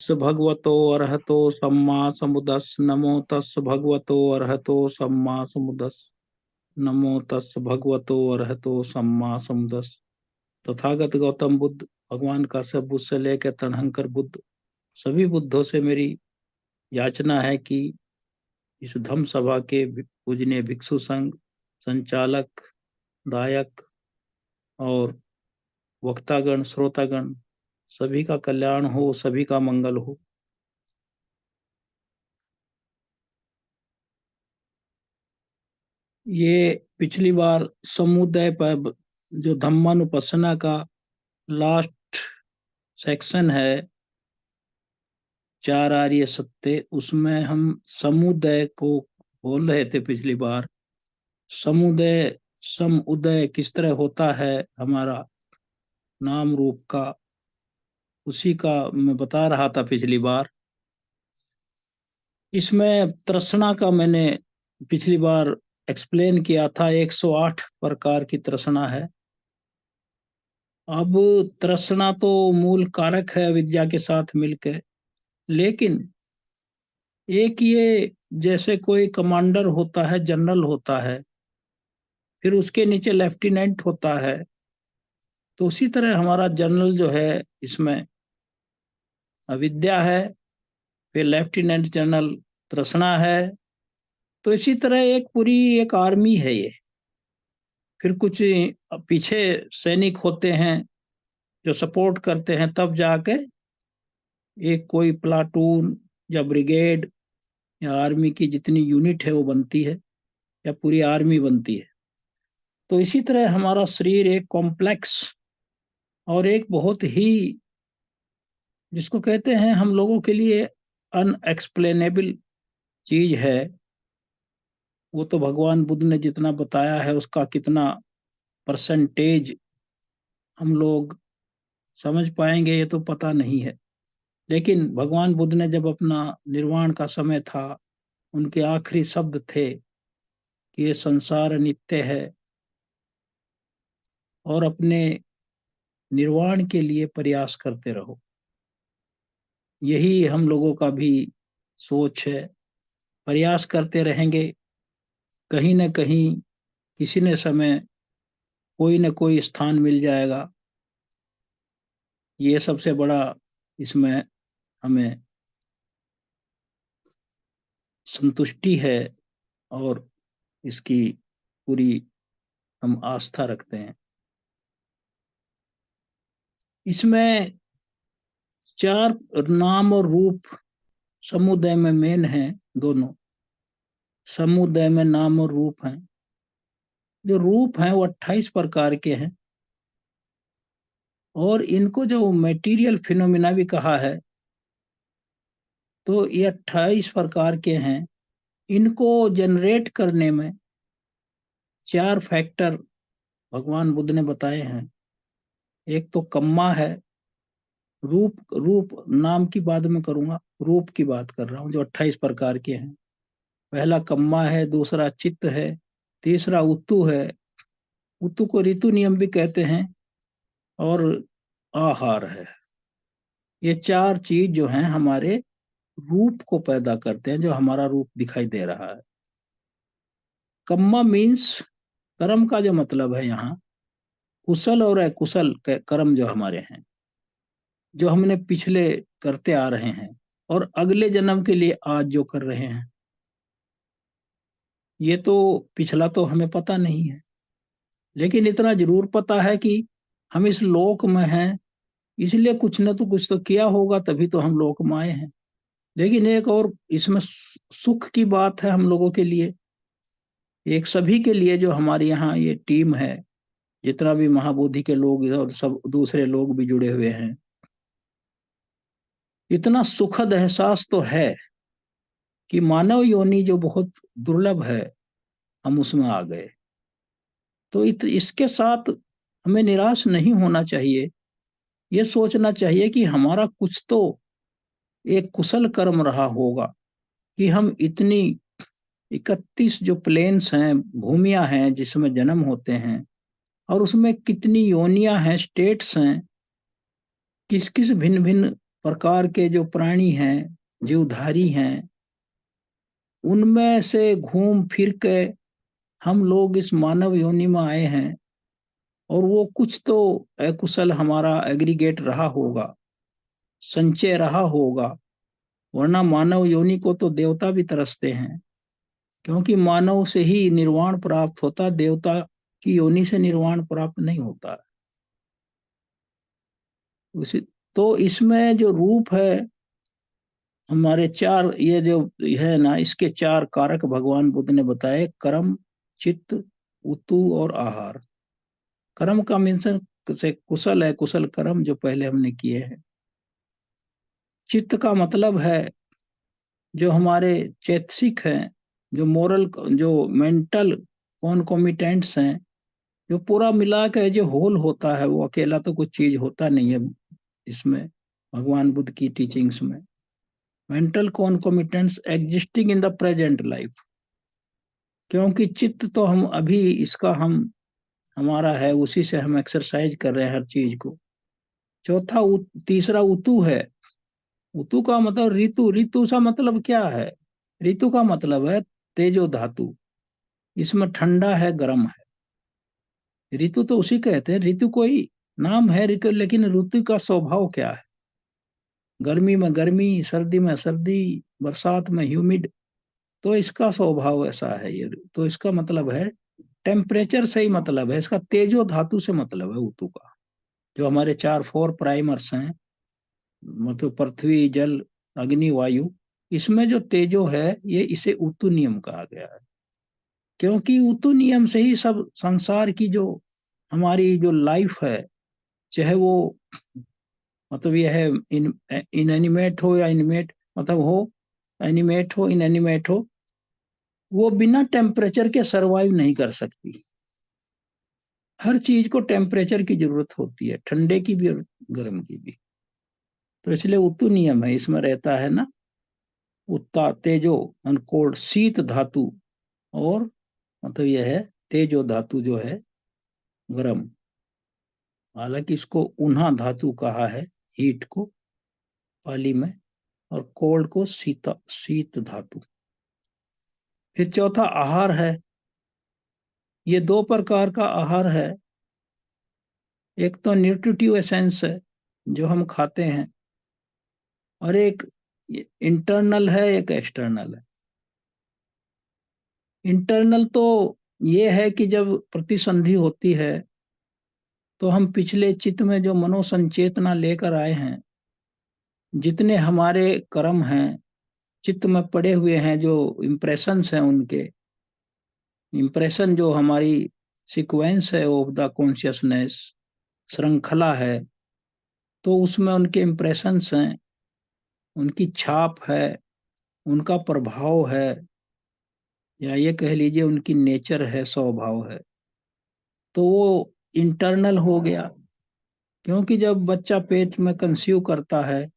तस् भगवतो अरहतो सम्मा समुदस नमो तस् भगवतो अरहतो सम्मा समुदस नमो तस् भगवतो अरहतो सम्मा समुदस। तथागत गौतम बुद्ध, भगवान काश्यप बुद्ध से लेकर तनहंकर बुद्ध, सभी बुद्धों से मेरी याचना है कि इस धम्म सभा के पूजनीय भिक्षु संघ, संचालक, दायक और वक्तागण, श्रोतागण, सभी का कल्याण हो, सभी का मंगल हो। ये पिछली बार समुदाय पर जो धम्मानुपස්සना का लास्ट सेक्शन है, चार आर्य सत्य, उसमें हम समुदाय को बोल रहे थे पिछली बार। समुदाय सम उदय किस तरह होता है हमारा नाम रूप का, उसी का मैं बता रहा था पिछली बार। इसमें तृष्णा का मैंने पिछली बार एक्सप्लेन किया था, 108 प्रकार की तृष्णा है। अब तृष्णा तो मूल कारक है विद्या के साथ मिलकर, लेकिन एक ये जैसे कोई कमांडर होता है, जनरल होता है, फिर उसके नीचे लेफ्टिनेंट होता है, तो उसी तरह हमारा जनरल जो है इसमें अविद्या है, फिर लेफ्टिनेंट जनरल तृष्णा है। तो इसी तरह एक पूरी एक आर्मी है ये। फिर कुछ पीछे सैनिक होते हैं जो सपोर्ट करते हैं, तब जाके एक कोई प्लाटून या ब्रिगेड या आर्मी की जितनी यूनिट है वो बनती है, या पूरी आर्मी बनती है। तो इसी तरह हमारा शरीर एक कॉम्प्लेक्स और एक बहुत ही, जिसको कहते हैं हम लोगों के लिए अनएक्सप्लेनेबल चीज है। वो तो भगवान बुद्ध ने जितना बताया है उसका कितना परसेंटेज हम लोग समझ पाएंगे ये तो पता नहीं है। लेकिन भगवान बुद्ध ने जब अपना निर्वाण का समय था, उनके आखिरी शब्द थे कि ये संसार नित्य है और अपने निर्वाण के लिए प्रयास करते रहो। यही हम लोगों का भी सोच है, प्रयास करते रहेंगे, कहीं न कहीं किसी न समय कोई न कोई स्थान मिल जाएगा। ये सबसे बड़ा इसमें हमें संतुष्टि है और इसकी पूरी हम आस्था रखते हैं। इसमें चार नाम और रूप समुदाय में मेन है, दोनों समुदाय में नाम और रूप हैं। जो रूप हैं वो 28 प्रकार के हैं, और इनको जो मेटीरियल फिनोमिना भी कहा है, तो ये 28 प्रकार के हैं। इनको जनरेट करने में चार फैक्टर भगवान बुद्ध ने बताए हैं। एक तो कम्मा है, रूप रूप नाम की बात में करूंगा, रूप की बात कर रहा हूँ, जो 28 प्रकार के हैं। पहला कम्मा है, दूसरा चित्त है, तीसरा उतु है, उतु को ऋतु नियम भी कहते हैं, और आहार है। ये चार चीज जो हैं हमारे रूप को पैदा करते हैं, जो हमारा रूप दिखाई दे रहा है। कम्मा मीन्स कर्म का जो मतलब है यहाँ, कुशल और अकुशल कर्म जो हमारे हैं, जो हमने पिछले करते आ रहे हैं और अगले जन्म के लिए आज जो कर रहे हैं। ये तो पिछला तो हमें पता नहीं है, लेकिन इतना जरूर पता है कि हम इस लोक में हैं, इसलिए कुछ न तो कुछ तो किया होगा, तभी तो हम लोक में आए हैं। लेकिन एक और इसमें सुख की बात है हम लोगों के लिए, एक सभी के लिए, जो हमारे यहाँ ये टीम है, जितना भी महाबोधि के लोग और सब दूसरे लोग भी जुड़े हुए हैं, इतना सुखद एहसास तो है कि मानव योनि जो बहुत दुर्लभ है, हम उसमें आ गए। तो इसके साथ हमें निराश नहीं होना चाहिए। ये सोचना चाहिए कि हमारा कुछ तो एक कुशल कर्म रहा होगा कि हम इतनी 31 जो प्लेन्स हैं, भूमियां हैं जिसमें जन्म होते हैं, और उसमें कितनी योनियां हैं, स्टेट्स हैं, किस किस भिन्न भिन्न प्रकार के जो प्राणी हैं, जीवधारी हैं, उनमें से घूम फिर के हम लोग इस मानव योनि में आए हैं। और वो कुछ तो अकुशल हमारा एग्रीगेट रहा होगा, संचय रहा होगा, वरना मानव योनि को तो देवता भी तरसते हैं, क्योंकि मानव से ही निर्वाण प्राप्त होता, देवता की योनि से निर्वाण प्राप्त नहीं होता। उसी तो इसमें जो रूप है, हमारे चार ये जो है ना, इसके चार कारक भगवान बुद्ध ने बताए: कर्म, चित्त, उतु और आहार। कर्म का मीन्स से कुशल है, कुशल कर्म जो पहले हमने किए हैं। चित्त का मतलब है जो हमारे चैतसिक हैं, जो मोरल, जो मेंटल कॉन्कोमिटेंट्स हैं, जो पूरा मिला के जो होल होता है, वो अकेला तो कुछ चीज होता नहीं है इसमें, भगवान बुद्ध की टीचिंग्स में। Mental concomitants existing in the present life, क्योंकि चित्त तो हम अभी इसका हम हमारा है, उसी से हम एक्सरसाइज कर रहे हैं हर चीज को। चौथा तीसरा उतु है। उतु का मतलब ऋतु। ऋतु का मतलब क्या है? ऋतु का मतलब है तेजो धातु। इसमें ठंडा है, गर्म है। ऋतु तो उसी कहते हैं, ऋतु कोई नाम है ऋतु, लेकिन ऋतु का स्वभाव क्या है? गर्मी में गर्मी, सर्दी में सर्दी, बरसात में ह्यूमिड। तो इसका स्वभाव ऐसा है ये। तो इसका मतलब है टेम्परेचर से ही मतलब है इसका, तेजो धातु से मतलब है उतु का। जो हमारे चार फोर प्राइमर्स हैं, मतलब पृथ्वी, जल, अग्नि, वायु, इसमें जो तेजो है, ये इसे उतु नियम कहा गया है। क्योंकि उतु नियम से ही सब संसार की जो हमारी जो लाइफ है, चाहे वो मतलब यह है इनएनिमेट हो या इनमेट, मतलब हो एनिमेट हो इनएनिमेट हो, वो बिना टेम्परेचर के सरवाइव नहीं कर सकती। हर चीज को टेम्परेचर की जरूरत होती है, ठंडे की भी और गर्म की भी। तो इसलिए उतु नियम है इसमें रहता है ना, उत्ता तेजो कोल्ड, शीत धातु, और मतलब यह है तेजो धातु जो है गर्म। हालांकि इसको उन्हा धातु कहा है, हीट को पाली में, और कोल्ड को शीत, शीत धातु। फिर चौथा आहार है। ये दो प्रकार का आहार है। एक तो न्यूट्रिटिव एसेंस है जो हम खाते हैं, और एक इंटरनल है, एक एक्सटर्नल है। इंटरनल तो ये है कि जब प्रतिसंधि होती है, तो हम पिछले चित्त में जो मनोसंचेतना लेकर आए हैं, जितने हमारे कर्म हैं, चित्त में पड़े हुए हैं, जो इम्प्रेशंस हैं, उनके इम्प्रेशन जो हमारी सीक्वेंस है ऑफ द कॉन्शियसनेस, श्रृंखला है, तो उसमें उनके इम्प्रेशंस हैं, उनकी छाप है, उनका प्रभाव है, या ये कह लीजिए उनकी नेचर है, स्वभाव है। तो वो इंटरनल हो गया। क्योंकि जब बच्चा पेट में कंसीव करता है,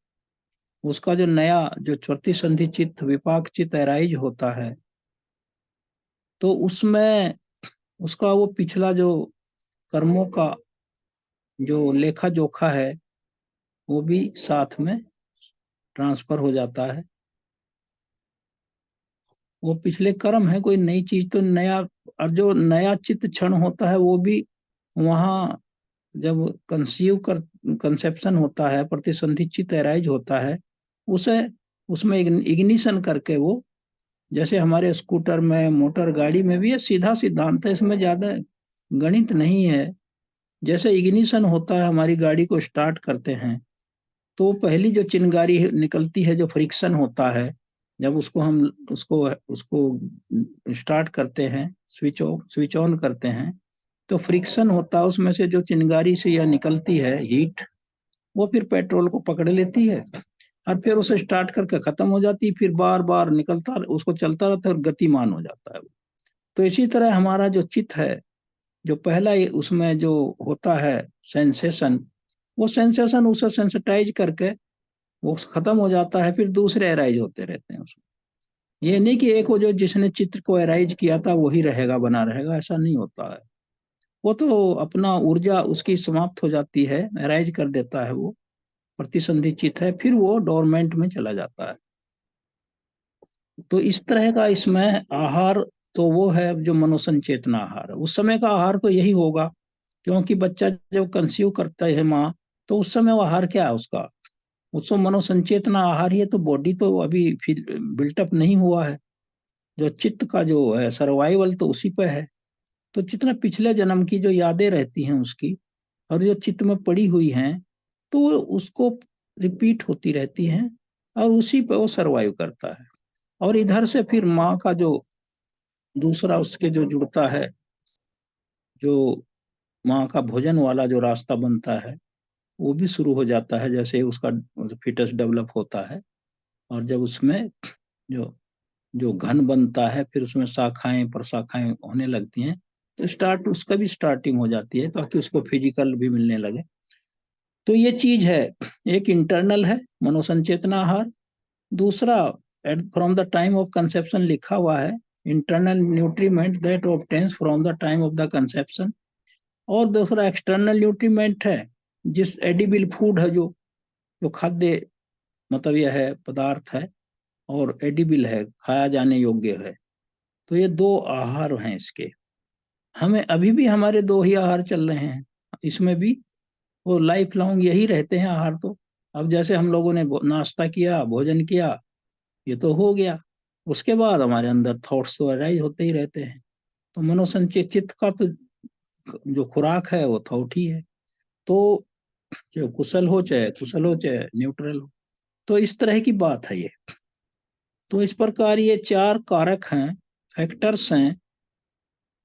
उसका जो नया जो प्रतिसंधि चित्त, विपाक चित्त अराइज होता है, तो उसमें उसका वो पिछला जो कर्मों का जो लेखा जोखा है, वो भी साथ में ट्रांसफर हो जाता है। वो पिछले कर्म है, कोई नई चीज तो नया। और जो नया चित्त क्षण होता है, वो भी वहाँ जब कंसीव कर कंसेप्शन होता है, प्रतिसंधि चित्त अराइज होता है, उसे उसमें इग्निशन करके वो, जैसे हमारे स्कूटर में, मोटर गाड़ी में भी ये सीधा सिद्धांत है, इसमें ज्यादा गणित नहीं है। जैसे इग्निशन होता है, हमारी गाड़ी को स्टार्ट करते हैं, तो पहली जो चिंगारी निकलती है, जो फ्रिक्शन होता है, जब उसको हम उसको उसको स्टार्ट करते हैं, स्विच ऑन करते हैं, तो फ्रिक्शन होता है, उसमें से जो चिंगारी से यह निकलती है हीट, वो फिर पेट्रोल को पकड़ लेती है, और फिर उसे स्टार्ट करके खत्म हो जाती है, फिर बार बार निकलता उसको चलता रहता है, और गतिमान हो जाता है। तो इसी तरह हमारा जो चित्त है, जो पहला उसमें जो होता है सेंसेशन, वो सेंसेशन उसे सेंसिटाइज करके वो खत्म हो जाता है, फिर दूसरे अराइज होते रहते हैं उसमें। ये नहीं कि एक वो जो जिसने चित्र को अराइज किया था वही रहेगा, बना रहेगा, ऐसा नहीं होता है। वो तो अपना ऊर्जा उसकी समाप्त हो जाती है, अराइज कर देता है वो, प्रतिसंधि चित्त है, फिर वो डोरमेंट में चला जाता है। तो इस तरह का इसमें आहार तो वो है जो मनोसंचेतना आहार है। उस समय का आहार तो यही होगा, क्योंकि बच्चा जब कंसीव करता है माँ, तो उस समय वो आहार क्या है उसका, उसको मनोसंचेतना आहार ही है। तो बॉडी तो अभी फिर बिल्टअप नहीं हुआ है, जो चित्त का जो है सर्वाइवल तो उसी पे है। तो जितना पिछले जन्म की जो यादें रहती हैं उसकी, और जो चित्त में पड़ी हुई हैं, तो वो उसको रिपीट होती रहती हैं, और उसी पे वो सर्वाइव करता है। और इधर से फिर माँ का जो दूसरा उसके जो जुड़ता है, जो माँ का भोजन वाला जो रास्ता बनता है, वो भी शुरू हो जाता है जैसे ही उसका फिटस डेवलप होता है। और जब उसमें जो जो घन बनता है, फिर उसमें शाखाएं प्रशाखाएं होने लगती हैं, तो स्टार्ट उसका भी स्टार्टिंग हो जाती है, ताकि उसको फिजिकल भी मिलने लगे। तो ये चीज है, एक इंटरनल है मनोसंचेतना आहार। दूसरा, from the time of conception लिखा हुआ है, internal nutriment that obtains from the time of the conception. और दूसरा एक्सटर्नल न्यूट्रीमेंट है, जिस एडिबल फूड है, जो जो खाद्य मतलब यह है पदार्थ है, और एडिबल है, खाया जाने योग्य है। तो ये दो आहार हैं इसके। हमें अभी भी हमारे दो ही आहार चल रहे हैं इसमें भी, वो लाइफ लॉन्ग यही रहते हैं आहार तो। अब जैसे हम लोगों ने नाश्ता किया, भोजन किया, ये तो हो गया। उसके बाद हमारे अंदर थॉट्स तो अराइज होते ही रहते हैं। तो मनोसंचित चित्त का तो जो खुराक है वो थॉट ही है। तो जो कुशल हो चाहे कुशल हो चाहे न्यूट्रल हो, तो इस तरह की बात है ये। तो इस प्रकार ये चार कारक हैं, फैक्टर्स हैं,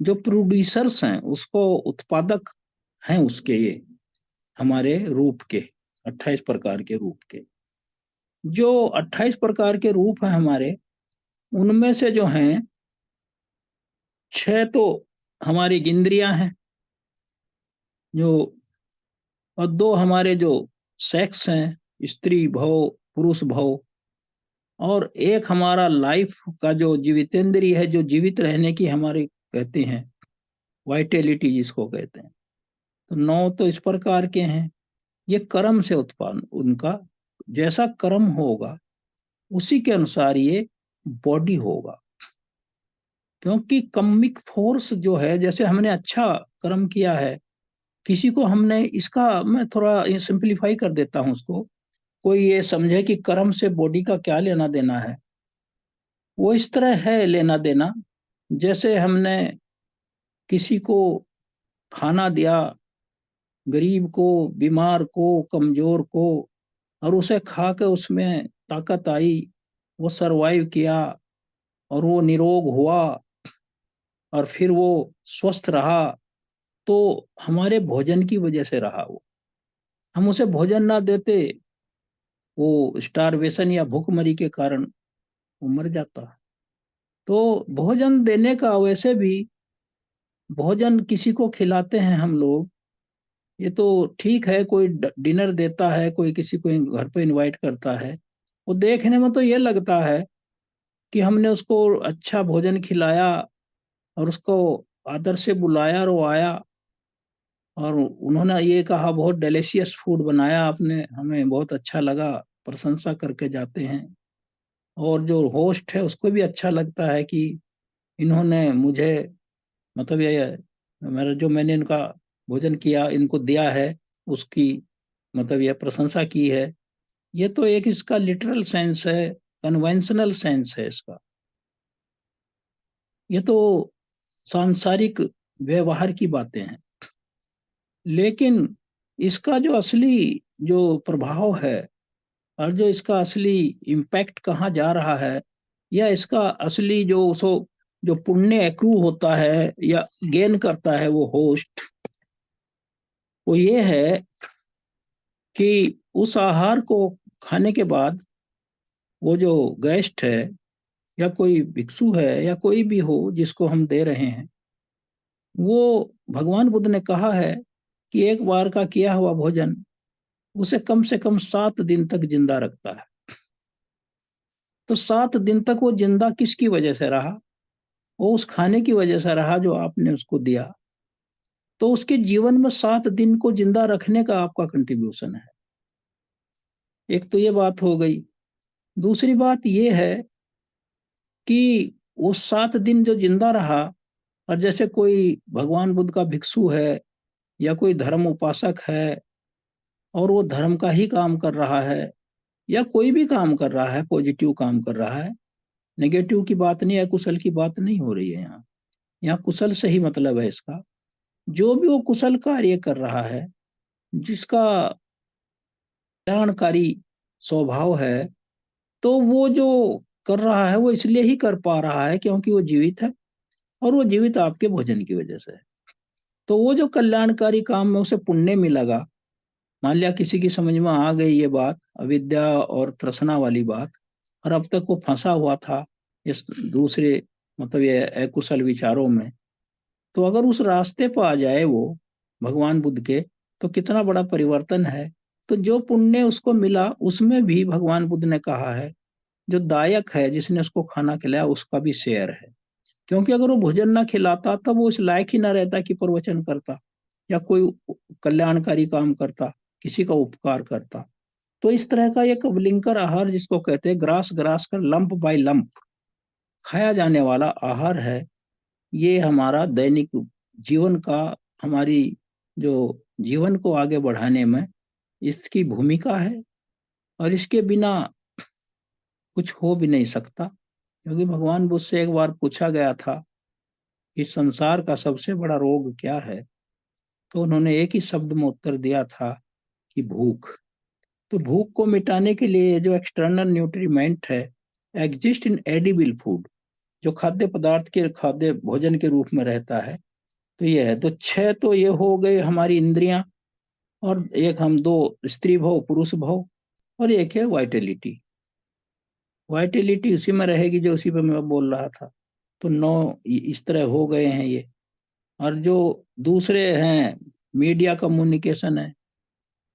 जो प्रोड्यूसर्स हैं, उसको उत्पादक हैं उसके, ये हमारे रूप के 28 प्रकार के रूप के। जो 28 प्रकार के रूप हैं हमारे, उनमें से जो हैं 6 तो हमारी इंद्रियां हैं, जो, और दो हमारे जो सेक्स हैं, स्त्री भव पुरुष भव, और एक हमारा लाइफ का जो जीवितेंद्रिय है, जो जीवित रहने की हमारे कहते हैं, वाइटेलिटी जिसको कहते हैं। तो 9 तो इस प्रकार के हैं। ये कर्म से उत्पन्न, उनका जैसा कर्म होगा उसी के अनुसार ये बॉडी होगा। क्योंकि कम्मिक फोर्स जो है, जैसे हमने अच्छा कर्म किया है, किसी को हमने इसका, मैं थोड़ा सिंप्लीफाई कर देता हूँ उसको, कोई ये समझे कि कर्म से बॉडी का क्या लेना देना है, वो इस तरह है लेना देना, जैसे हमने किसी को खाना दिया, गरीब को, बीमार को, कमजोर को, और उसे खा के उसमें ताकत आई, वो सरवाइव किया, और वो निरोग हुआ, और फिर वो स्वस्थ रहा। तो हमारे भोजन की वजह से रहा वो। हम उसे भोजन ना देते, वो स्टारवेशन या भूखमरी के कारण वो मर जाता। तो भोजन देने का, वैसे भी भोजन किसी को खिलाते हैं हम लोग, ये तो ठीक है, कोई डिनर देता है, कोई किसी को घर पे इनवाइट करता है, वो देखने में तो ये लगता है कि हमने उसको अच्छा भोजन खिलाया, और उसको आदर से बुलाया, और वो आया, और उन्होंने ये कहा बहुत डिलीशियस फूड बनाया आपने, हमें बहुत अच्छा लगा, प्रशंसा करके जाते हैं। और जो होस्ट है उसको भी अच्छा लगता है कि इन्होंने मुझे, मतलब ये मेरा जो मैंने इनका भोजन किया, इनको दिया है, उसकी मतलब यह प्रशंसा की है। ये तो एक इसका लिटरल सेंस है, कन्वेंशनल सेंस है इसका। ये तो सांसारिक व्यवहार की बातें हैं। लेकिन इसका जो असली जो प्रभाव है, और जो इसका असली इम्पैक्ट कहाँ जा रहा है, या इसका असली जो पुण्य एक्रू होता है या गेन करता है वो होस्ट, वो ये है कि उस आहार को खाने के बाद वो जो गेस्ट है, या कोई भिक्षु है, या कोई भी हो जिसको हम दे रहे हैं, वो, भगवान बुद्ध ने कहा है कि एक बार का किया हुआ भोजन उसे कम से कम 7 दिन तक जिंदा रखता है। तो 7 दिन तक वो जिंदा किसकी वजह से रहा? वो उस खाने की वजह से रहा जो आपने उसको दिया। तो उसके जीवन में 7 दिन को जिंदा रखने का आपका कंट्रीब्यूशन है। एक तो ये बात हो गई। दूसरी बात ये है कि वो 7 दिन जो जिंदा रहा, और जैसे कोई भगवान बुद्ध का भिक्षु है या कोई धर्म उपासक है और वो धर्म का ही काम कर रहा है या कोई भी काम कर रहा है, पॉजिटिव काम कर रहा है, नेगेटिव की बात नहीं है, कुशल की बात नहीं हो रही है यहाँ। यहाँ कुशल से ही मतलब है इसका। जो भी वो कुशल कार्य कर रहा है, जिसका कल्याणकारी स्वभाव है, तो वो जो कर रहा है वो इसलिए ही कर पा रहा है क्योंकि वो जीवित है, और वो जीवित आपके भोजन की वजह से है। तो वो जो कल्याणकारी काम में उसे पुण्य मिलेगा। मान लिया किसी की समझ में आ गई ये बात, अविद्या और तृष्णा वाली बात, और अब तक वो फंसा हुआ था इस दूसरे, मतलब ये अकुशल विचारों में, तो अगर उस रास्ते पर आ जाए वो भगवान बुद्ध के, तो कितना बड़ा परिवर्तन है। तो जो पुण्य उसको मिला उसमें भी भगवान बुद्ध ने कहा है, जो दायक है जिसने उसको खाना खिलाया उसका भी शेयर है। क्योंकि अगर वो भोजन ना खिलाता तब वो उस लायक ही ना रहता कि प्रवचन करता या कोई कल्याणकारी काम करता, किसी का उपकार करता। तो इस तरह का एक कबलिंकर आहार जिसको कहते हैं, ग्रास ग्रास का लंप बाय लंप खाया जाने वाला आहार है, ये हमारा दैनिक जीवन का, हमारी जो जीवन को आगे बढ़ाने में इसकी भूमिका है। और इसके बिना कुछ हो भी नहीं सकता। क्योंकि भगवान बुद्ध से एक बार पूछा गया था कि संसार का सबसे बड़ा रोग क्या है, तो उन्होंने एक ही शब्द में उत्तर दिया था कि भूख। तो भूख को मिटाने के लिए जो एक्सटर्नल न्यूट्रीमेंट है, एग्जिस्ट इन एडिबल फूड, जो खाद्य पदार्थ के खाद्य भोजन के रूप में रहता है, तो ये है। तो 6 तो ये हो गए हमारी इंद्रियां, और एक हम दो, स्त्री भव पुरुष भव, और एक है वाइटेलिटी। वाइटेलिटी उसी में रहेगी जो उसी पे मैं बोल रहा था। तो 9 इस तरह हो गए हैं ये। और जो दूसरे हैं, मीडिया कम्युनिकेशन है,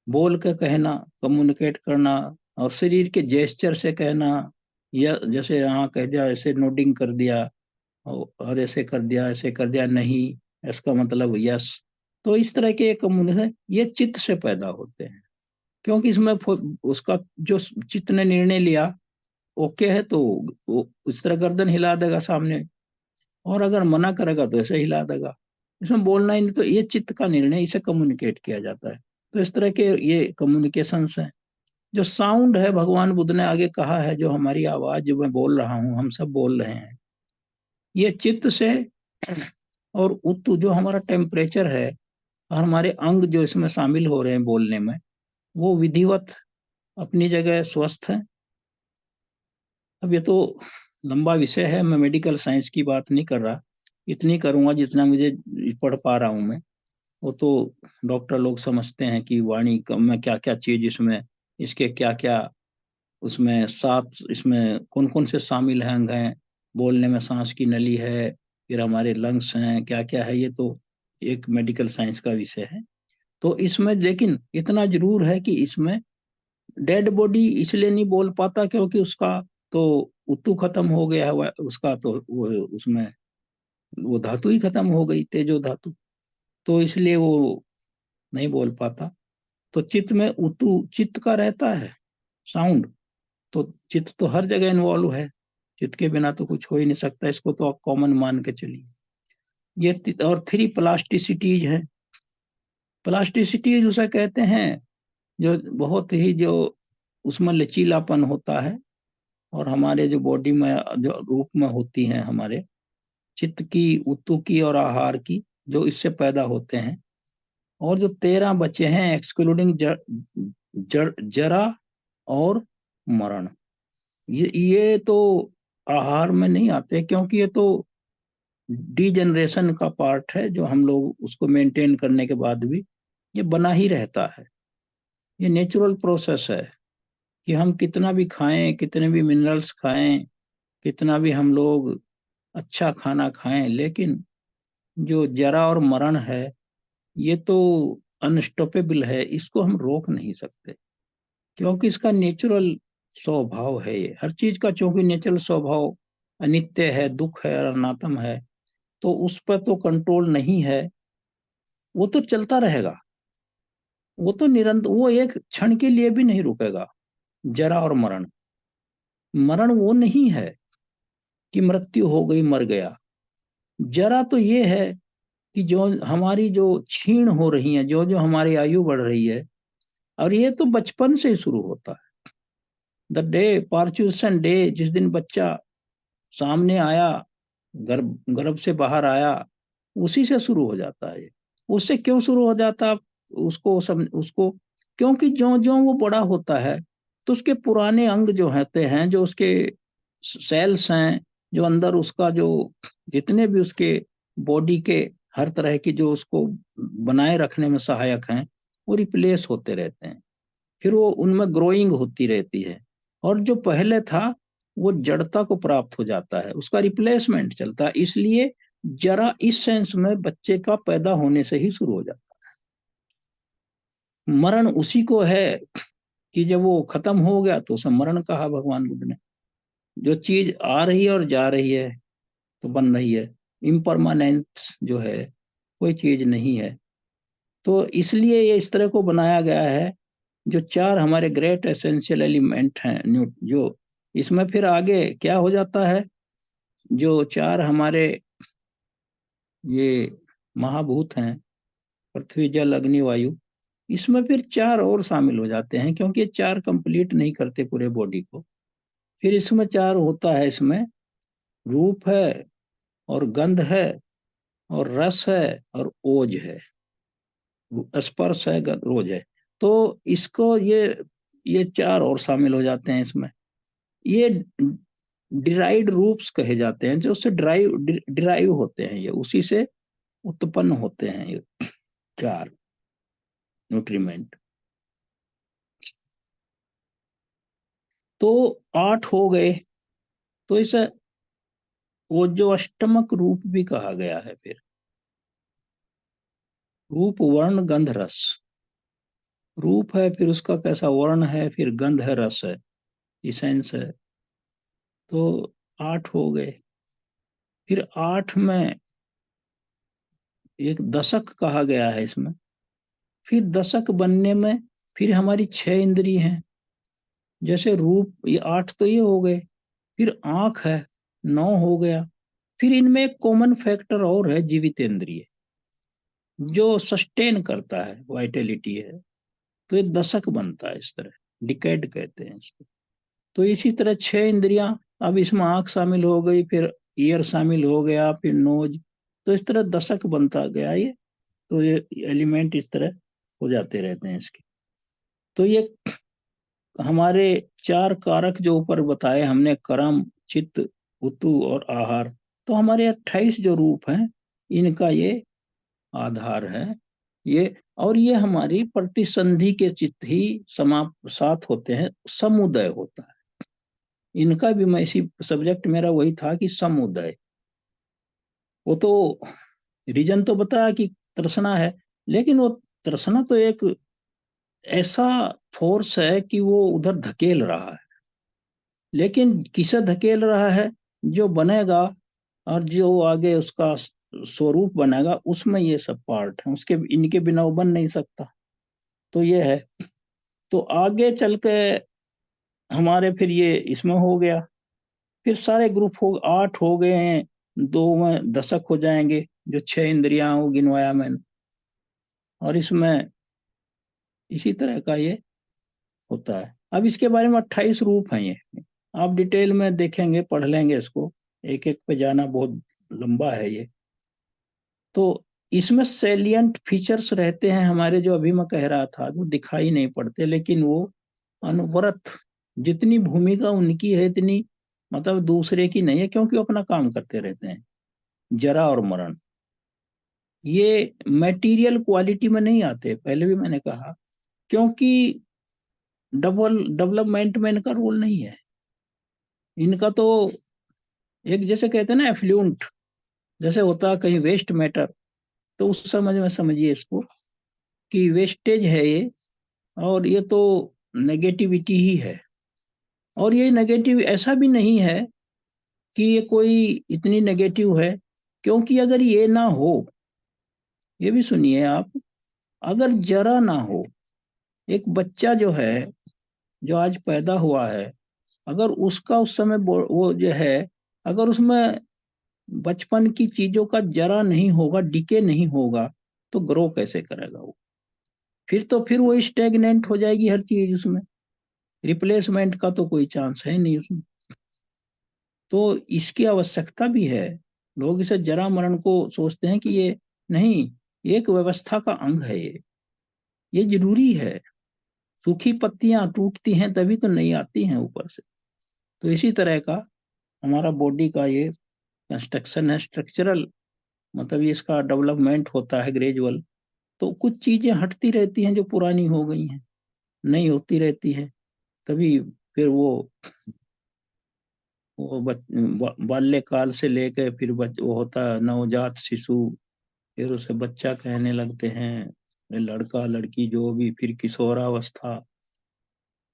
बोल के कहना, कम्युनिकेट करना, और शरीर के जेस्चर से कहना, या जैसे यहाँ कह दिया ऐसे नोडिंग कर दिया, और ऐसे कर दिया, ऐसे कर दिया, नहीं इसका मतलब यस। तो इस तरह के कम्युनिकेशन ये चित्त से पैदा होते हैं। क्योंकि इसमें उसका जो चित्त ने निर्णय लिया ओके है, तो वो इस तरह गर्दन हिला देगा सामने, और अगर मना करेगा तो ऐसे हिला देगा। इसमें बोलना ही नहीं, तो ये चित्त का निर्णय, इसे कम्युनिकेट किया जाता है। तो इस तरह के ये कम्युनिकेशंस हैं। जो साउंड है, भगवान बुद्ध ने आगे कहा है, जो हमारी आवाज जो मैं बोल रहा हूँ, हम सब बोल रहे हैं, ये चित्त से, और उत जो हमारा टेम्परेचर है, और हमारे अंग जो इसमें शामिल हो रहे हैं बोलने में, वो विधिवत अपनी जगह स्वस्थ है। अब ये तो लंबा विषय है, मैं मेडिकल साइंस की बात नहीं कर रहा, इतनी करूंगा जितना मुझे पढ़ पा रहा हूं मैं। वो तो डॉक्टर लोग समझते हैं कि वाणी में क्या क्या चीज, इसमें इसके क्या क्या, उसमें 7, इसमें कौन कौन से शामिल हैं, अंग हैं, बोलने में सांस की नली है, फिर हमारे लंग्स हैं, क्या क्या है, ये तो एक मेडिकल साइंस का विषय है। तो इसमें लेकिन इतना जरूर है कि इसमें डेड बॉडी इसलिए नहीं बोल पाता क्योंकि उसका तो उतू खत्म हो गया है, उसका तो वो उसमें वो धातु ही खत्म हो गई, तेजो धातु, तो इसलिए वो नहीं बोल पाता। तो चित्त में उतू चित्त का रहता है साउंड, तो चित्त तो हर जगह इन्वॉल्व है, चित्त के बिना तो कुछ हो ही नहीं सकता, इसको तो आप कॉमन मान के चलिए। ये और 3 प्लास्टिसिटीज है। प्लास्टिसिटी उसे कहते हैं जो बहुत ही, जो उसमें लचीलापन होता है, और हमारे जो बॉडी में जो रूप में होती हैं, हमारे चित्त की, उतु की और आहार की, जो इससे पैदा होते हैं। और जो 13 बचे हैं एक्सक्लूडिंग जरा और मरण, ये तो आहार में नहीं आते, क्योंकि ये तो डीजनरेशन का पार्ट है, जो हम लोग उसको मेंटेन करने के बाद भी ये बना ही रहता है। ये नेचुरल प्रोसेस है कि हम कितना भी खाएं, कितने भी मिनरल्स खाएं, कितना भी हम लोग अच्छा खाना खाएं, लेकिन जो जरा और मरण है, ये तो अनस्टॉपेबल है, इसको हम रोक नहीं सकते। क्योंकि इसका नेचुरल स्वभाव है, ये हर चीज का चूंकि नेचुरल स्वभाव अनित्य है, दुख है और अनात्म है, तो उस पर तो कंट्रोल नहीं है। वो तो चलता रहेगा, वो तो निरंतर, वो एक क्षण के लिए भी नहीं रुकेगा। जरा और मरण। मरण वो नहीं है कि मृत्यु हो गई मर गया। जरा तो ये है कि जो हमारी जो क्षीण हो रही है, जो जो हमारी आयु बढ़ रही है, और ये तो बचपन से शुरू होता है। द डे पार्चुसन डे, जिस दिन बच्चा सामने आया, गर्भ गर्भ से बाहर आया, उसी से शुरू हो जाता है। उससे क्यों शुरू हो जाता, उसको क्योंकि जो जो वो बड़ा होता है तो उसके पुराने अंग जो होते हैं, जो उसके सेल्स हैं, जो अंदर उसका जो जितने भी उसके बॉडी के हर तरह की जो उसको बनाए रखने में सहायक हैं, वो रिप्लेस होते रहते हैं। फिर वो उनमें ग्रोइंग होती रहती है, और जो पहले था वो जड़ता को प्राप्त हो जाता है, उसका रिप्लेसमेंट चलता है। इसलिए जरा इस सेंस में बच्चे का पैदा होने से ही शुरू हो जाता है। मरण उसी को है कि जब वो खत्म हो गया तो उसे मरण कहा भगवान बुद्ध ने। जो चीज आ रही है और जा रही है तो बन रही है, इम्परमानेंट जो है कोई चीज नहीं है। तो इसलिए ये इस तरह को बनाया गया है। जो चार हमारे ग्रेट एसेंशियल एलिमेंट हैं, जो इसमें फिर आगे क्या हो जाता है, जो चार हमारे ये महाभूत हैं, पृथ्वी जल अग्नि वायु, इसमें फिर चार और शामिल हो जाते हैं, क्योंकि ये चार कंप्लीट नहीं करते पूरे बॉडी को। फिर इसमें चार होता है, इसमें रूप है और गंध है और रस है और ओज है, स्पर्श है, रोज है। तो इसको ये चार और शामिल हो जाते हैं इसमें। ये डिराइव्ड रूप्स कहे जाते हैं, जो उससे डिराइव होते हैं, ये उसी से उत्पन्न होते हैं ये चार न्यूट्रीमेंट। तो आठ हो गए। तो इसे वो जो अष्टमक रूप भी कहा गया है। फिर रूप वर्ण गंध रस। रूप है, फिर उसका कैसा वर्ण है, फिर गंध है, रस है, इसेंस है। तो आठ हो गए। फिर आठ में एक दशक कहा गया है इसमें। फिर दशक बनने में फिर हमारी छह इंद्री हैं। जैसे रूप, ये आठ तो ये हो गए। फिर आंख है, नौ हो गया। फिर इनमें एक कॉमन फैक्टर और है, जीवित इंद्रिय, जो सस्टेन करता है, वाइटलिटी है। तो ये दशक बनता है इस तरह, डिकेड कहते हैं इसको। तो इसी तरह छह इंद्रियां, अब इसमें आंख शामिल हो गई, फिर ईयर शामिल हो गया, फिर नोज। तो इस तरह दशक बनता गया ये। तो ये एलिमेंट इस तरह हो जाते रहते हैं इसके। तो ये हमारे चार कारक जो ऊपर बताए हमने, कर्म, चित्त, उतु और आहार, तो हमारे 28 जो रूप हैं, इनका ये आधार है। ये और ये हमारी प्रतिसंधि के चित्त ही समाप्त साथ होते हैं, समुदय होता है इनका भी। मैं इसी सब्जेक्ट मेरा वही था कि समुदय, वो तो रीजन तो बताया कि तृष्णा है, लेकिन वो तृष्णा तो एक ऐसा फोर्स है कि वो उधर धकेल रहा है। लेकिन किसे धकेल रहा है, जो बनेगा और जो आगे उसका स्वरूप बनेगा, उसमें ये सब पार्ट है उसके, इनके बिना वो बन नहीं सकता। तो ये है। तो आगे चल के हमारे फिर ये इसमें हो गया। फिर सारे ग्रुप हो, आठ हो गए हैं, दो में दशक हो जाएंगे, जो छह इंद्रियां हो गिनवाया मैंने। और इसमें इसी तरह का ये होता है। अब इसके बारे में 28 रूप हैं ये, आप डिटेल में देखेंगे, पढ़ लेंगे इसको, एक एक पे जाना बहुत लंबा है ये। तो इसमें सैलियंट फीचर्स रहते हैं हमारे, जो अभी मैं कह रहा था, जो दिखाई नहीं पड़ते, लेकिन वो अनवरत, जितनी भूमिका उनकी है इतनी मतलब दूसरे की नहीं है, क्योंकि वो अपना काम करते रहते हैं। जरा और मरण ये मटेरियल क्वालिटी में नहीं आते, पहले भी मैंने कहा, क्योंकि डबल डेवलपमेंट में इनका रोल नहीं है। इनका तो एक जैसे कहते हैं ना एफ्लुएंट, जैसे होता है कहीं वेस्ट मैटर, तो उस समझ में समझिए इसको कि वेस्टेज है ये, और ये तो नेगेटिविटी ही है। और ये नेगेटिव ऐसा भी नहीं है कि ये कोई इतनी नेगेटिव है, क्योंकि अगर ये ना हो, ये भी सुनिए आप, अगर जरा ना हो, एक बच्चा जो है जो आज पैदा हुआ है, अगर उसका उस समय वो जो है, अगर उसमें बचपन की चीजों का जरा नहीं होगा, डिके नहीं होगा, तो ग्रो कैसे करेगा वो? फिर वो स्टेगनेंट हो जाएगी हर चीज उसमें, रिप्लेसमेंट का तो कोई चांस है नहीं उसमें। तो इसकी आवश्यकता भी है। लोग इसे जरा मरण को सोचते हैं कि ये नहीं, एक व्यवस्था का अंग है ये जरूरी है। सूखी पत्तियां टूटती हैं तभी तो नई आती हैं ऊपर से। तो इसी तरह का हमारा बॉडी का ये कंस्ट्रक्शन है, स्ट्रक्चरल, मतलब ये इसका डेवलपमेंट होता है ग्रेजुअल। तो कुछ चीजें हटती रहती हैं जो पुरानी हो गई हैं, नई होती रहती है। तभी फिर वो बाल्यकाल से लेकर फिर वो होता है नवजात शिशु, फिर उसे बच्चा कहने लगते हैं, फिर लड़का लड़की जो भी, फिर किशोरावस्था,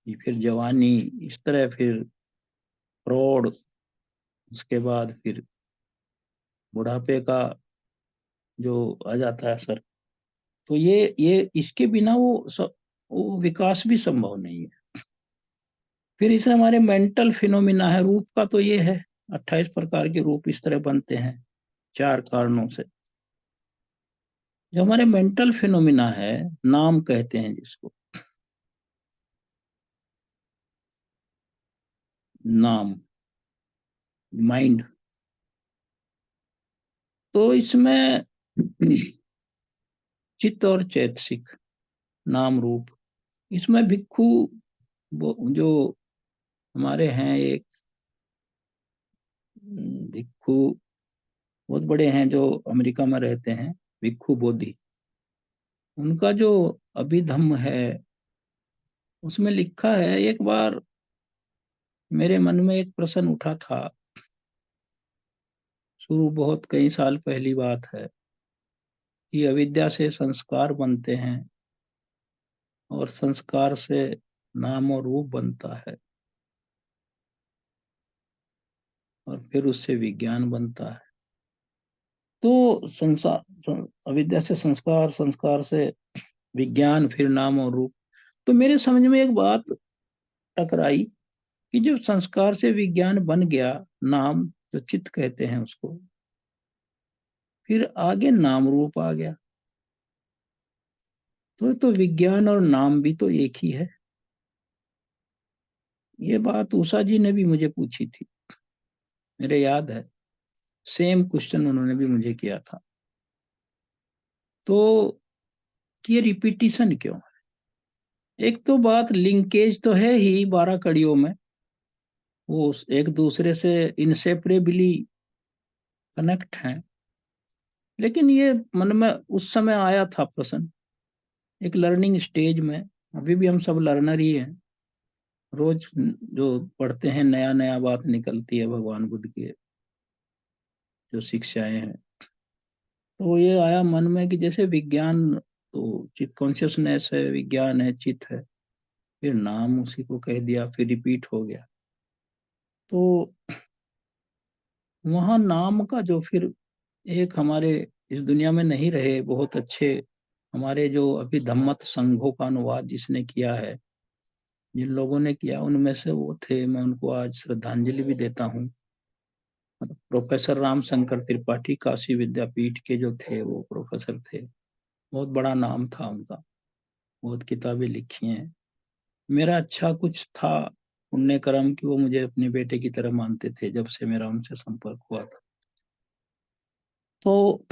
फिर जवानी, इस तरह फिर प्रौढ़, उसके बाद फिर बुढ़ापे का जो आ जाता है असर। तो ये इसके बिना वो विकास भी संभव नहीं है। फिर इसमें हमारे मेंटल फिनोमिना है, रूप का तो ये है, 28 प्रकार के रूप इस तरह बनते हैं, 4 कारणों से। जो हमारे मेंटल फिनोमिना है, नाम कहते हैं जिसको, नाम, माइंड। तो इसमें चित्त और चैतसिक, नाम रूप, इसमें भिक्खु जो हमारे हैं एक भिक्खु बहुत बड़े हैं जो अमेरिका में रहते हैं, भिक्खु बोधि, उनका जो अभिधम्म है उसमें लिखा है, एक बार मेरे मन में एक प्रश्न उठा था, शुरू बहुत कई साल पहली बात है, कि अविद्या से संस्कार बनते हैं और संस्कार से नाम और रूप बनता है, और फिर उससे विज्ञान बनता है। तो अविद्या से संस्कार, संस्कार से विज्ञान, फिर नाम और रूप। तो मेरे समझ में एक बात टकराई कि जब संस्कार से विज्ञान बन गया, नाम जो चित्त कहते हैं उसको, फिर आगे नाम रूप आ गया, तो विज्ञान और नाम भी तो एक ही है। ये बात उषा जी ने भी मुझे पूछी थी, मेरे याद है, सेम क्वेश्चन उन्होंने भी मुझे किया था। तो ये रिपीटिशन क्यों? एक तो बात, लिंकेज तो है ही 12 कड़ियों में, वो एक दूसरे से इंसेपरेबली कनेक्ट हैं। लेकिन ये मन में उस समय आया था प्रश्न, एक लर्निंग स्टेज में, अभी भी हम सब लर्नर ही हैं, रोज जो पढ़ते हैं नया नया बात निकलती है भगवान बुद्ध के जो शिक्षाएं हैं। तो ये आया मन में कि जैसे विज्ञान तो चित कॉन्शियसनेस है, विज्ञान है, चित है, फिर नाम उसी को कह दिया, फिर रिपीट हो गया। तो वहां नाम का जो फिर एक हमारे इस दुनिया में नहीं रहे बहुत अच्छे, हमारे जो अभी धम्मत संघों का अनुवाद जिसने किया है, जिन लोगों ने किया, उनमें से वो थे, मैं उनको आज श्रद्धांजलि भी देता हूँ, प्रोफेसर राम शंकर त्रिपाठी, काशी विद्यापीठ के जो थे वो प्रोफेसर थे, बहुत बड़ा नाम था उनका, बहुत किताबें लिखी हैं। मेरा अच्छा कुछ था पुण्य कर्म कि वो मुझे अपने बेटे की तरह मानते थे जब से मेरा उनसे संपर्क हुआ था। तो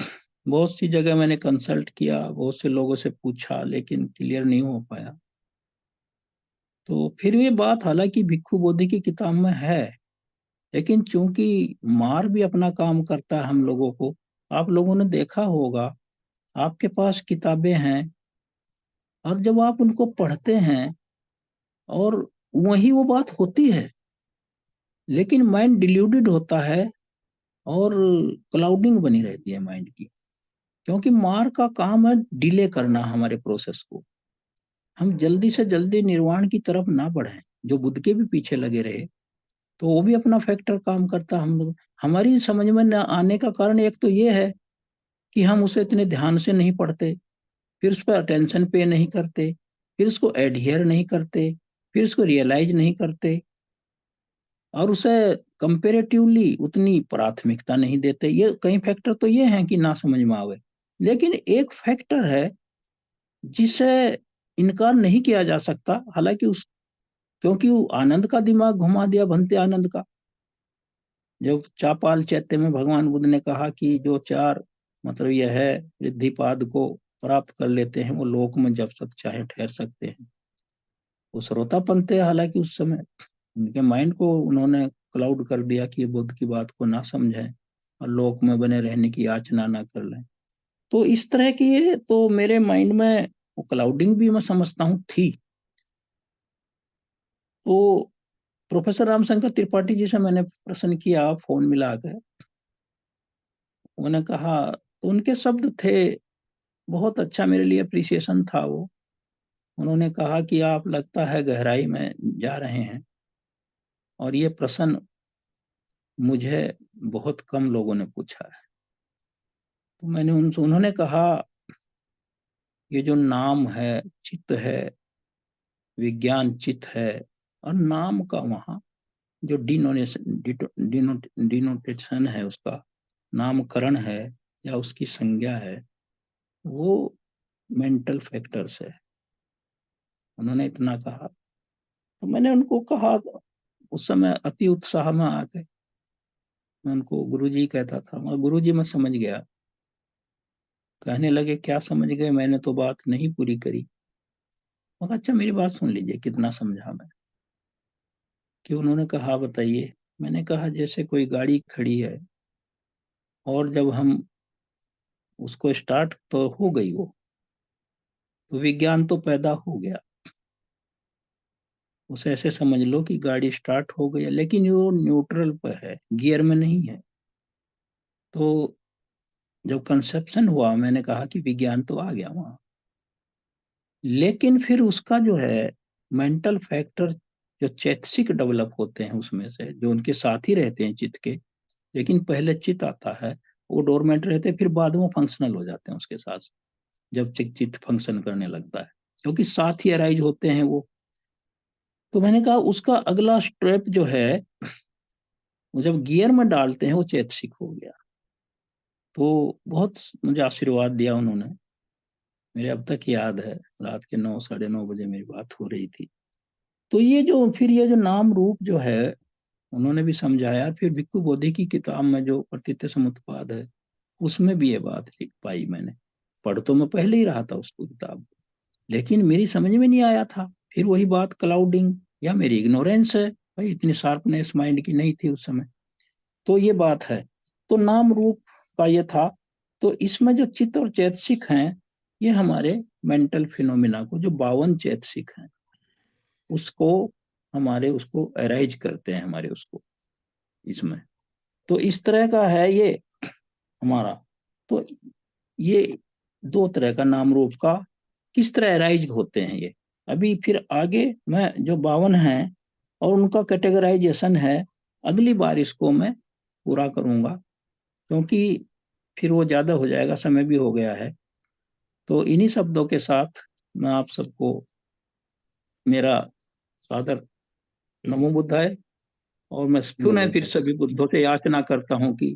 बहुत सी जगह मैंने कंसल्ट किया, बहुत से लोगों से पूछा, लेकिन क्लियर नहीं हो पाया। तो फिर ये बात हालांकि भिक्खु बोधि की किताब में है, लेकिन चूंकि मार भी अपना काम करता है हम लोगों को, आप लोगों ने देखा होगा, आपके पास किताबें हैं, और जब आप उनको पढ़ते हैं और वही वो बात होती है, लेकिन माइंड डिल्यूडेड होता है और क्लाउडिंग बनी रहती है माइंड की। क्योंकि मार का काम है डिले करना हमारे प्रोसेस को, हम जल्दी से जल्दी निर्वाण की तरफ ना बढ़े। जो बुद्ध के भी पीछे लगे रहे, तो वो भी अपना फैक्टर काम करता, हम लोग हमारी समझ में न आने का कारण एक तो ये है कि हम उसे इतने ध्यान से नहीं पढ़ते, फिर उस पर अटेंशन पे नहीं करते, फिर उसको एडहियर नहीं करते, फिर इसको रियलाइज नहीं करते और उसे कंपेरेटिवली उतनी प्राथमिकता नहीं देते। ये कई फैक्टर तो ये हैं कि ना समझ में आवे, लेकिन एक फैक्टर है जिसे इनकार नहीं किया जा सकता, हालांकि उस क्योंकि वो आनंद का दिमाग घुमा दिया भंते आनंद का। जब चापाल चैत्य में भगवान बुद्ध ने कहा कि जो चार मतलब यह है रिद्धिपाद को प्राप्त कर लेते हैं वो लोक में जब तक चाहे ठहर सकते हैं। वो श्रोतापन थे, हालांकि उस समय उनके माइंड को उन्होंने क्लाउड कर दिया कि बुद्ध की बात को ना समझें और लोक में बने रहने की याचना ना कर लें। तो इस तरह की ये तो मेरे माइंड में वो क्लाउडिंग भी मैं समझता हूँ थी। तो प्रोफेसर रामशंकर त्रिपाठी जी से मैंने प्रश्न किया फोन मिला कर, उन्होंने कहा, तो उनके शब्द थे, बहुत अच्छा मेरे लिए अप्रिसिएशन था वो। उन्होंने कहा कि आप लगता है गहराई में जा रहे हैं और ये प्रश्न मुझे बहुत कम लोगों ने पूछा है। तो मैंने उनसे उन्होंने कहा ये जो नाम है, चित्त है, विज्ञान चित्त है, और नाम का वहाँ जो डिनोटेशन है, उसका नामकरण है या उसकी संज्ञा है, वो मेंटल फैक्टर्स है। उन्होंने इतना कहा। तो मैंने उनको कहा, उस समय अति उत्साह में आ गए। मैं उनको गुरुजी कहता था, मगर गुरुजी मैं समझ गया। कहने लगे क्या समझ गए, मैंने तो बात नहीं पूरी करी। मगर अच्छा मेरी बात सुन लीजिए, कितना समझा मैं। कि उन्होंने कहा बताइए। मैंने कहा जैसे कोई गाड़ी खड़ी है और जब हम उसको स्टार्ट तो हो गई वो, तो विज्ञान तो पैदा हो गया। उसे ऐसे समझ लो कि गाड़ी स्टार्ट हो गई है, लेकिन वो न्यूट्रल पर है, गियर में नहीं है। तो जब कंसेप्शन हुआ, मैंने कहा कि विज्ञान तो आ गया वहां, लेकिन फिर उसका जो है मेंटल फैक्टर, जो चैतसिक डेवलप होते हैं उसमें से, जो उनके साथ ही रहते हैं चित्त के, लेकिन पहले चित्त आता है, वो डोरमेंट रहते हैं, फिर बाद में फंक्शनल हो जाते हैं उसके साथ, जब चित्त फंक्शन करने लगता है, क्योंकि साथ ही अराइज होते हैं वो। तो मैंने कहा उसका अगला स्टेप जो है, वो जब गियर में डालते हैं वो चैतसिक हो गया। तो बहुत मुझे आशीर्वाद दिया उन्होंने, मेरे अब तक याद है। रात के 9 साढ़े 9 बजे मेरी बात हो रही थी। तो ये जो फिर ये जो नाम रूप जो है, उन्होंने भी समझाया। फिर भिक्खु बोधि की किताब में जो प्रतीत समुत्पाद है, उसमें भी ये बात लिख पाई मैंने। पढ़ तो मैं पहले ही रहा था उसको किताब, लेकिन मेरी समझ में नहीं आया था। फिर वही बात क्लाउडिंग या मेरी इग्नोरेंस है, भाई इतनी शार्पनेस माइंड की नहीं थी उस समय। तो ये बात है। तो नाम रूप का ये था। तो इसमें जो चित्त और चैतसिक हैं, ये हमारे मेंटल फिनोमिना को, जो 52 चैतसिक हैं, उसको हमारे उसको अराइज करते हैं हमारे उसको इसमें। तो इस तरह का है ये हमारा। तो ये दो तरह का नाम रूप का किस तरह अराइज होते हैं ये। अभी फिर आगे मैं जो 52 हैं और उनका कैटेगराइजेशन है, अगली बार इसको मैं पूरा करूंगा, क्योंकि फिर वो ज्यादा हो जाएगा, समय भी हो गया है। तो इन्हीं शब्दों के साथ मैं आप सबको मेरा सादर नमो बुद्धाय। और मैं पुनः नमो फिर सभी तत्सत। बुद्धों से याचना करता हूँ कि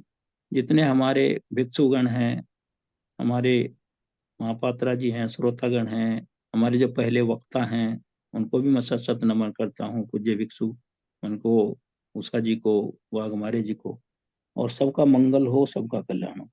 जितने हमारे भिक्षुगण हैं, हमारे महापात्रा जी हैं, श्रोतागण हैं, हमारे जो पहले वक्ता हैं, उनको भी मैं सत सत नमन करता हूँ, पूज्य भिक्षु उनको, उषा जी को, वाघमारे जी को। और सबका मंगल हो, सबका कल्याण हो।